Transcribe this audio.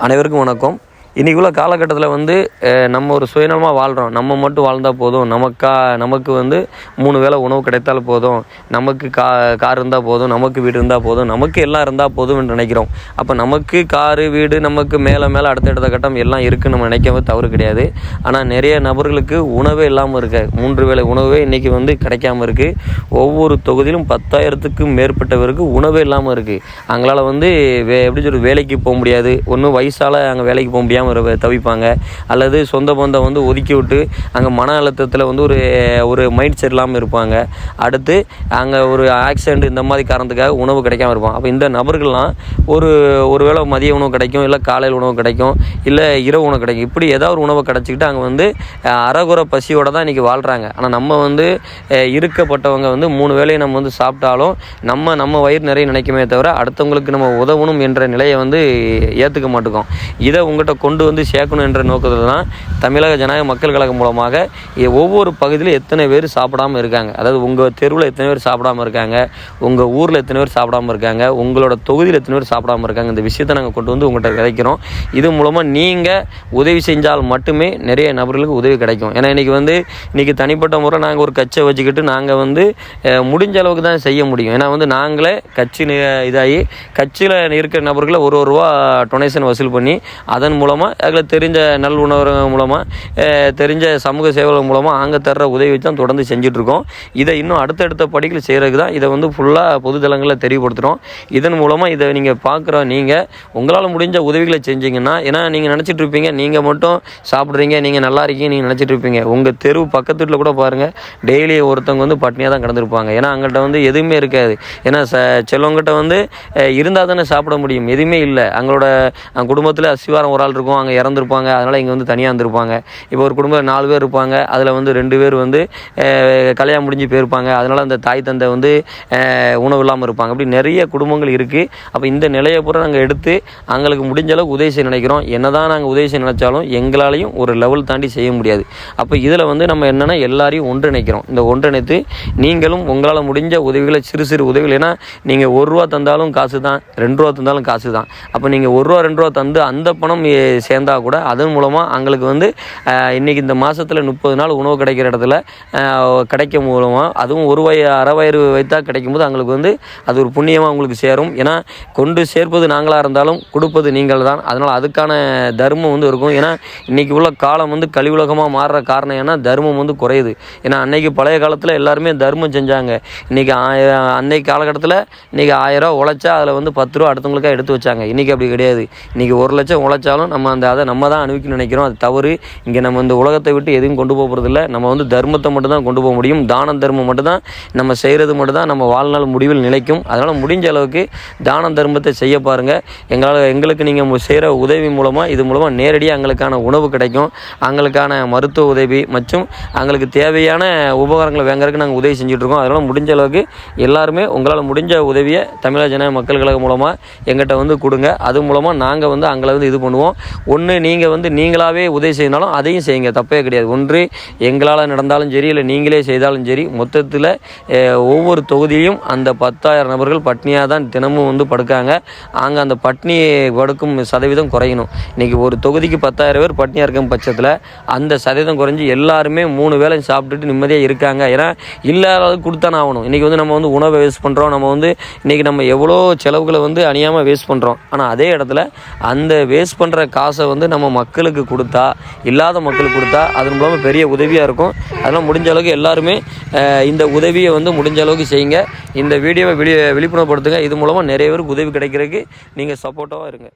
அனைவருக்கும் வணக்கம். இன்றைக்கி உள்ள காலகட்டத்தில் நம்ம ஒரு சுயநலமாக வாழ்கிறோம். நம்ம மட்டும் வாழ்ந்தால் போதும், நமக்கு 3 வேளை உணவு கிடைத்தால் போதும், நமக்கு கார் இருந்தால் போதும், நமக்கு வீடு இருந்தால் போதும், நமக்கு எல்லாம் இருந்தால் போதும் என்று நினைக்கிறோம். அப்போ நமக்கு காரு வீடு நமக்கு மேலே அடுத்த கட்டம் எல்லாம் இருக்குன்னு நம்ம நினைக்கவும் தவறு கிடையாது. ஆனால் நிறைய நபர்களுக்கு உணவே இல்லாமல் இருக்க 3 வேளை உணவே இன்றைக்கி கிடைக்காம இருக்குது. ஒவ்வொரு தொகுதியிலும் 10,000க்கும் மேற்பட்டவருக்கு உணவே இல்லாமல் இருக்குது. அவங்களால எப்படி சொல்கிறது, வேலைக்கு போக முடியாது. ஒன்றும் வயசால் அங்கே வேலைக்கு போக முடியாமல் தவிப்பாங்க. அல்லது சொந்த பந்தம் ஒதுக்கி விட்டு அங்கே மன அழுத்தத்தில் ஒரு மைண்ட் செட் இல்லாமல் இருப்பாங்க. அடுத்து அங்கே ஒரு ஆக்சிடென்ட் இந்த மாதிரி காரணத்துக்காக உணவு கிடைக்காம இருப்பாங்க. அப்போ இந்த நபர்கள்லாம் ஒரு வேளை மதிய உணவு கிடைக்கும், இல்லை காலையில் உணவு கிடைக்கும், இல்லை இரவு உணவு கிடைக்கும். இப்படி ஏதாவது ஒரு உணவை கிடச்சிக்கிட்டு அங்கே அறகுறை பசியோடு தான் இன்றைக்கி வாழ்கிறாங்க. ஆனால் நம்ம இருக்கப்பட்டவங்க 3 வேளையை நம்ம சாப்பிட்டாலும் நம்ம வயிறு நிறைய நினைக்குமே தவிர அடுத்தவங்களுக்கு நம்ம உதவணும் என்ற நிலையை ஏற்றுக்க மாட்டோம். இதை உங்கள்கிட்ட கொண்டு சேர்க்கணும் என்ற நோக்கத்தில் தான் தமிழக ஜனநாயக மக்கள் கழகம் மூலமாக ஒவ்வொரு பகுதியிலும் எத்தனை பேர் சாப்பிடாமல் இருக்காங்க, அதாவது உங்கள் தெருவில் எத்தனை பேர் சாப்பிடாமல் இருக்காங்க, உங்கள் ஊரில் எத்தனை பேர் சாப்பிடாமல் இருக்காங்க, உங்களோட தொகுதியில் எத்தனை பேர் சாப்பிடாமல் இருக்காங்க, இந்த விஷயத்தை நாங்கள் கொண்டு உங்கள்கிட்ட கிடைக்கிறோம். இது மூலமாக நீங்கள் உதவி செஞ்சால் மட்டுமே நிறைய நபர்களுக்கு உதவி கிடைக்கும். ஏன்னா இன்றைக்கி தனிப்பட்ட முறை நாங்கள் ஒரு கட்சியை வச்சுக்கிட்டு நாங்கள் முடிஞ்ச அளவுக்கு தான் செய்ய முடியும். ஏன்னா நாங்களே கட்சி இதாகி கட்சியில் இருக்கிற நபர்களை ஒரு ரூபா டொனேஷன் வசூல் பண்ணி அதன் மூலமாக அதில் தெரிஞ்ச நல்லுணர்வு மூலமாக தெரிஞ்ச சமூக சேவைகள் மூலமாக அங்கே தர்ற உதவி தான் தொடர்ந்து செஞ்சிட்ருக்கோம். இதை இன்னும் அடுத்தடுத்த படிகள் செய்கிறதுக்கு தான் இதை ஃபுல்லாக பொதுதளங்களில் தெரியப்படுத்துகிறோம். இதன் மூலமாக இதை நீங்கள் நீங்கள் உங்களால் முடிஞ்ச உதவிகளை செஞ்சீங்கன்னா, ஏன்னா நீங்கள் நினச்சிட்டு இருப்பீங்க நீங்கள் மட்டும் சாப்பிட்றீங்க, நீங்கள் நல்லா இருக்கீங்க நீங்கள் நினச்சிட்டு இருப்பீங்க. உங்கள் தெரு பக்கத்து வீட்டில் கூட பாருங்கள், டெய்லி ஒருத்தவங்க பட்னியாக தான் கிடந்திருப்பாங்க. ஏன்னா அங்கள்கிட்ட எதுவுமே இருக்காது. ஏன்னா சிலவங்கிட்ட இருந்தால் தானே சாப்பிட முடியும், எதுவுமே இல்லை. அவங்களோட குடும்பத்தில் அசிவாரம் ஒரு ஆள் இருக்கும், அங்கே இறந்துருப்பாங்க, அதனால் இங்கே தனியாக இருந்திருப்பாங்க. இப்போ ஒரு குடும்பத்தில் 4 பேர் இருப்பாங்க, அதில் 2 பேர் கல்யாணம் முடிஞ்சு போயிருப்பாங்க, அதனால் அந்த தாய் தந்தை உணவு இல்லாமல் இருப்பாங்க. அப்படி நிறைய குடும்பங்கள் இருக்குது. அப்போ இந்த நிலையை பூரா நாங்கள் எடுத்து அவங்களுக்கு முடிஞ்ச அளவுக்கு உதவி செய்ய நினைக்கிறோம். என்ன தான் நாங்கள் உதவி செய்ய நினைச்சாலும் எங்களாலையும் ஒரு லெவல் தாண்டி செய்ய முடியாது. அப்போ இதில் நம்ம என்னென்னா எல்லாரையும் ஒன்றிணைக்கிறோம். இந்த ஒன்றிணைத்து நீங்களும் உங்களால் முடிஞ்ச உதவிகளை சிறு உதவிகள், ஏன்னா நீங்கள் 1 ரூபா தந்தாலும் காசு தான், 2 ரூபா தந்தாலும் காசு தான். அப்போ நீங்கள் 1 ரூபா 2 ரூபா தந்து அந்த பணம் சேர்ந்தால் கூட அதன் மூலமாக அவங்களுக்கு இன்றைக்கி இந்த மாதத்தில் 30 நாள் உணவு கிடைக்கிற இடத்துல கிடைக்கும் மூலமாக, அதுவும் அரை வயிறு வைத்தா கிடைக்கும்போது அவங்களுக்கு அது ஒரு புண்ணியமாக உங்களுக்கு சேரும். ஏன்னா கொண்டு சேர்ப்பது நாங்களாக இருந்தாலும் கொடுப்பது நீங்கள் தான். அதனால் அதுக்கான தர்மம் இருக்கும். ஏன்னா இன்றைக்கி உள்ள காலம் கலியுலகமாக மாறுற காரணம் ஏன்னா தர்மம் குறையுது. ஏன்னா அன்றைக்கி பழைய காலத்தில் எல்லாருமே தர்மம் செஞ்சாங்க. இன்றைக்கி அன்றைக்கி காலகட்டத்தில் இன்றைக்கி 1000 ரூபா உழைச்சா அதில் 10 ரூபா அடுத்தவங்களுக்காக எடுத்து வச்சாங்க. இன்றைக்கி அப்படி கிடையாது. இன்றைக்கி 1 லட்சம் உழைச்சாலும் அதை நம்ம தான் அனுபவிக்கணும்னு நினைக்கிறோம். அது தவறு. இங்கே நம்ம இந்த உலகத்தை விட்டு எதுவும் கொண்டு போகிறதில்ல. நம்ம தர்மத்தை மட்டும்தான் கொண்டு போக முடியும். தானம் தர்மம் மட்டும்தான் நம்ம செய்கிறது மட்டும்தான் நம்ம வாழ்நாள் முடிவில் நிலைக்கும். அதனால் முடிஞ்ச அளவுக்கு தானம் தர்மத்தை செய்ய பாருங்கள். எங்களுக்கு நீங்கள் செய்கிற உதவி மூலமாக இது மூலமாக நேரடியாக எங்களுக்கான உணவு கிடைக்கும், அவங்களுக்கான மருத்துவ உதவி மற்றும் அவங்களுக்கு தேவையான உபகரணங்களை வாங்குறதுக்கு நாங்கள் உதவி செஞ்சுட்ருக்கோம். அதனால் முடிஞ்ச அளவுக்கு எல்லாருமே உங்களால் முடிஞ்ச உதவியை தமிழக ஜனநாயக மக்கள் கழகம் மூலமாக எங்கிட்ட கொடுங்க. அது மூலமாக நாங்கள் அவங்கள இது பண்ணுவோம். ஒன்று நீங்கள் நீங்களாகவே உதவி செய்யனாலும் அதையும் செய்யுங்க, தப்பே கிடையாது. ஒன்று எங்களால் நடந்தாலும் சரி, இல்லை நீங்களே செய்தாலும் சரி, மொத்தத்தில் ஒவ்வொரு தொகுதியும் அந்த 10,000 நபர்கள் பட்னியாக தான் தினமும் படுக்காங்க. அங்கே அந்த பட்னி படுக்கும் சதவீதம் குறையணும். இன்றைக்கி ஒரு தொகுதிக்கு 10,000 பேர் பட்னியாக இருக்கும் பட்சத்தில் அந்த சதவீதம் குறைஞ்சி எல்லாருமே 3 வேளை சாப்பிட்டுட்டு நிம்மதியாக இருக்காங்க. ஏன்னா இல்லாத கொடுத்தானே ஆகணும். இன்றைக்கி நம்ம உணவை வேஸ்ட் பண்ணுறோம். நம்ம இன்றைக்கி நம்ம எவ்வளோ செலவுகளை அணியாமல் வேஸ்ட் பண்ணுறோம். ஆனால் அதே இடத்துல அந்த வேஸ்ட் பண்ணுற காசை நம்ம மக்களுக்கு கொடுத்தா, இல்லாத மக்களுக்கு கொடுத்தா அதன் மூலமாக பெரிய உதவியாக இருக்கும். அதெல்லாம் முடிஞ்ச அளவுக்கு எல்லாருமே இந்த உதவியை முடிஞ்ச அளவுக்கு செய்யுங்க. இந்த வீடியோவை விழிப்புணர்வுப்படுத்துங்க. இது மூலமாக நிறைய பேருக்கு உதவி கிடைக்கிறதுக்கு நீங்கள் சப்போர்ட்டாக இருங்க.